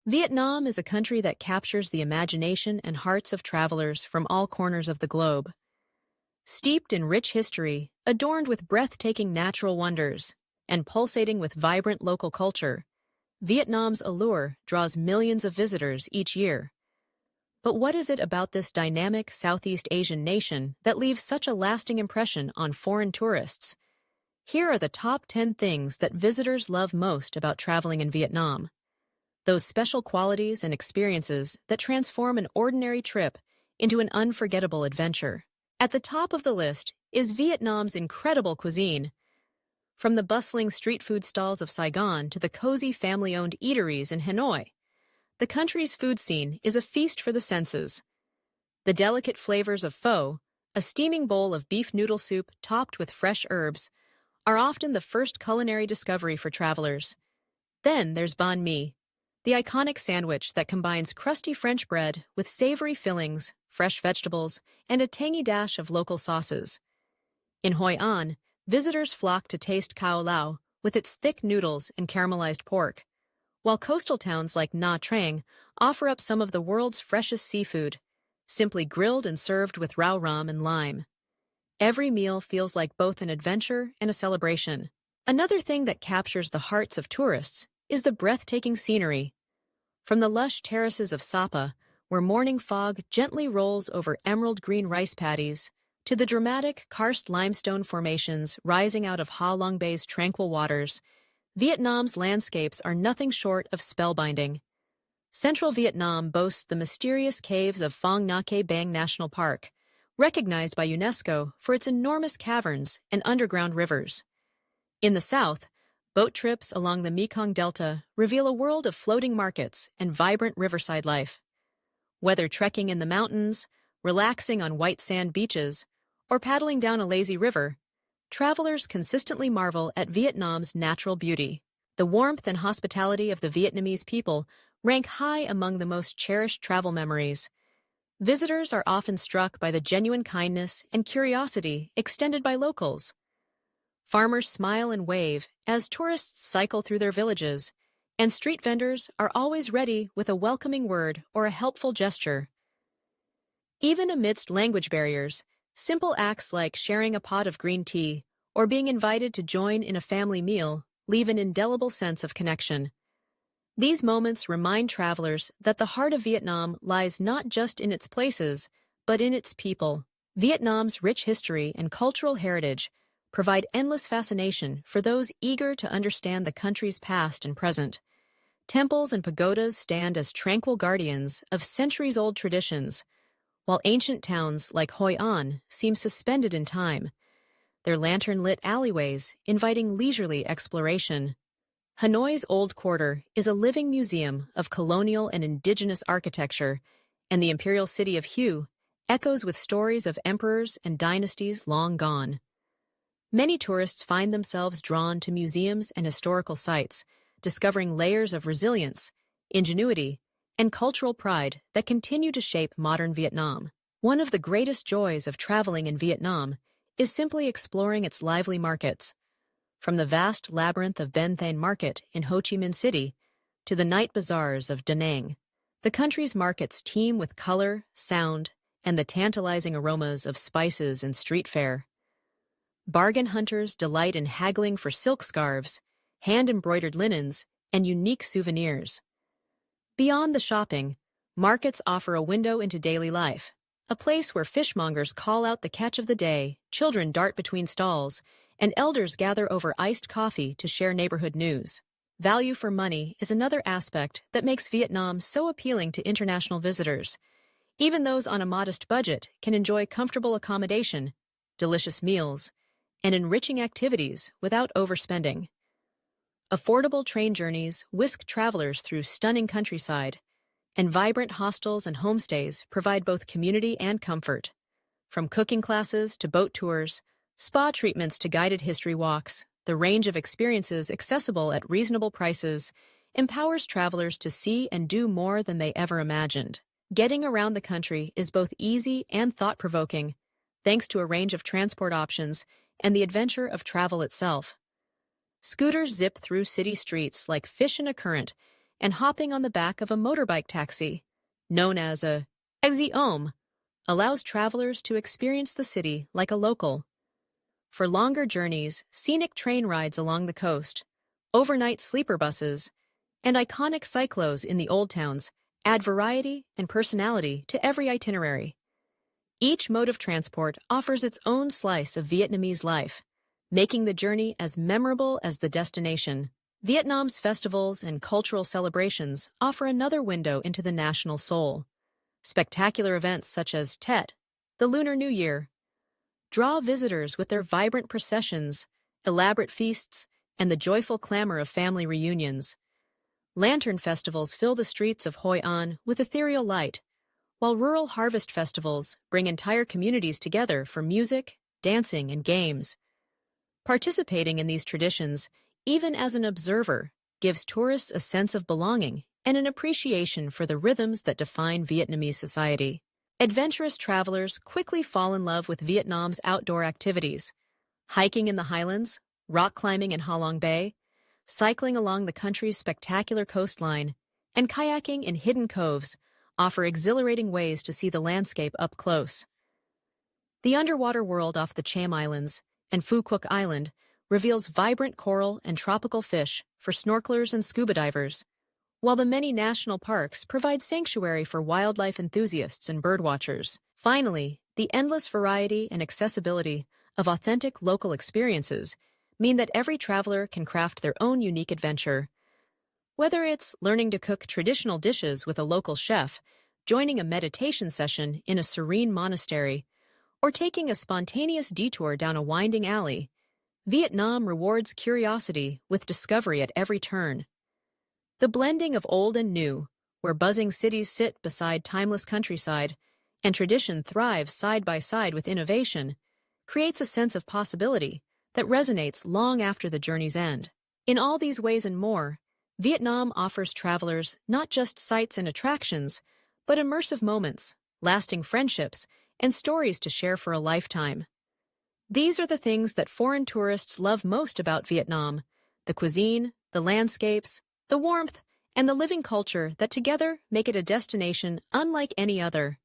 Vietnam is a country that captures the imagination and hearts of travelers from all corners of the globe. Steeped in rich history, adorned with breathtaking natural wonders, and pulsating with vibrant local culture, Vietnam's allure draws millions of visitors each year. But what is it about this dynamic Southeast Asian nation that leaves such a lasting impression on foreign tourists? Here are the top 10 things that visitors love most about traveling in Vietnam. Those special qualities and experiences that transform an ordinary trip into an unforgettable adventure. At the top of the list is Vietnam's incredible cuisine. From the bustling street food stalls of Saigon to the cozy family-owned eateries in Hanoi, the country's food scene is a feast for the senses. The delicate flavors of pho, a steaming bowl of beef noodle soup topped with fresh herbs, are often the first culinary discovery for travelers. Then there's banh mi, the iconic sandwich that combines crusty French bread with savory fillings, fresh vegetables, and a tangy dash of local sauces. In Hoi An, visitors flock to taste khao lao with its thick noodles and caramelized pork, while coastal towns like Nha Trang offer up some of the world's freshest seafood, simply grilled and served with rau ram and lime. Every meal feels like both an adventure and a celebration. Another thing that captures the hearts of tourists is the breathtaking scenery. From the lush terraces of Sapa, where morning fog gently rolls over emerald green rice paddies, to the dramatic karst limestone formations rising out of Ha Long Bay's tranquil waters, Vietnam's landscapes are nothing short of spellbinding. Central Vietnam boasts the mysterious caves of Phong Nha Ke Bang National Park, recognized by UNESCO for its enormous caverns and underground rivers. In the south, boat trips along the Mekong Delta reveal a world of floating markets and vibrant riverside life. Whether trekking in the mountains, relaxing on white sand beaches, or paddling down a lazy river, travelers consistently marvel at Vietnam's natural beauty. The warmth and hospitality of the Vietnamese people rank high among the most cherished travel memories. Visitors are often struck by the genuine kindness and curiosity extended by locals. Farmers smile and wave as tourists cycle through their villages, and street vendors are always ready with a welcoming word or a helpful gesture. Even amidst language barriers, simple acts like sharing a pot of green tea or being invited to join in a family meal leave an indelible sense of connection. These moments remind travelers that the heart of Vietnam lies not just in its places, but in its people. Vietnam's rich history and cultural heritage provide endless fascination for those eager to understand the country's past and present. Temples and pagodas stand as tranquil guardians of centuries-old traditions, while ancient towns like Hoi An seem suspended in time, their lantern-lit alleyways inviting leisurely exploration. Hanoi's Old Quarter is a living museum of colonial and indigenous architecture, and the imperial city of Hue echoes with stories of emperors and dynasties long gone. Many tourists find themselves drawn to museums and historical sites, discovering layers of resilience, ingenuity, and cultural pride that continue to shape modern Vietnam. One of the greatest joys of traveling in Vietnam is simply exploring its lively markets. From the vast labyrinth of Ben Thanh Market in Ho Chi Minh City to the night bazaars of Da Nang, the country's markets teem with color, sound, and the tantalizing aromas of spices and street fare. Bargain hunters delight in haggling for silk scarves, hand-embroidered linens, and unique souvenirs. Beyond the shopping, markets offer a window into daily life, a place where fishmongers call out the catch of the day, children dart between stalls, and elders gather over iced coffee to share neighborhood news. Value for money is another aspect that makes Vietnam so appealing to international visitors. Even those on a modest budget can enjoy comfortable accommodation, delicious meals, and enriching activities without overspending. Affordable train journeys whisk travelers through stunning countryside, and vibrant hostels and homestays provide both community and comfort. From cooking classes to boat tours, spa treatments to guided history walks, the range of experiences accessible at reasonable prices empowers travelers to see and do more than they ever imagined. Getting around the country is both easy and thought-provoking, thanks to a range of transport options and the adventure of travel itself. Scooters zip through city streets like fish in a current, and hopping on the back of a motorbike taxi, known as a Exiome, allows travelers to experience the city like a local. For longer journeys, scenic train rides along the coast, overnight sleeper buses, and iconic cyclos in the old towns add variety and personality to every itinerary. Each mode of transport offers its own slice of Vietnamese life, making the journey as memorable as the destination. Vietnam's festivals and cultural celebrations offer another window into the national soul. Spectacular events such as Tet, the Lunar New Year, draw visitors with their vibrant processions, elaborate feasts, and the joyful clamor of family reunions. Lantern festivals fill the streets of Hoi An with ethereal light, while rural harvest festivals bring entire communities together for music, dancing, and games. Participating in these traditions, even as an observer, gives tourists a sense of belonging and an appreciation for the rhythms that define Vietnamese society. Adventurous travelers quickly fall in love with Vietnam's outdoor activities. Hiking in the highlands, rock climbing in Ha Long Bay, cycling along the country's spectacular coastline, and kayaking in hidden coves offer exhilarating ways to see the landscape up close. The underwater world off the Cham Islands and Phu Quoc Island reveals vibrant coral and tropical fish for snorkelers and scuba divers, while the many national parks provide sanctuary for wildlife enthusiasts and birdwatchers. Finally, the endless variety and accessibility of authentic local experiences mean that every traveler can craft their own unique adventure. Whether it's learning to cook traditional dishes with a local chef, joining a meditation session in a serene monastery, or taking a spontaneous detour down a winding alley, Vietnam rewards curiosity with discovery at every turn. The blending of old and new, where buzzing cities sit beside timeless countryside, and tradition thrives side by side with innovation, creates a sense of possibility that resonates long after the journey's end. In all these ways and more, Vietnam offers travelers not just sights and attractions, but immersive moments, lasting friendships, and stories to share for a lifetime. These are the things that foreign tourists love most about Vietnam: the cuisine, the landscapes, the warmth, and the living culture that together make it a destination unlike any other.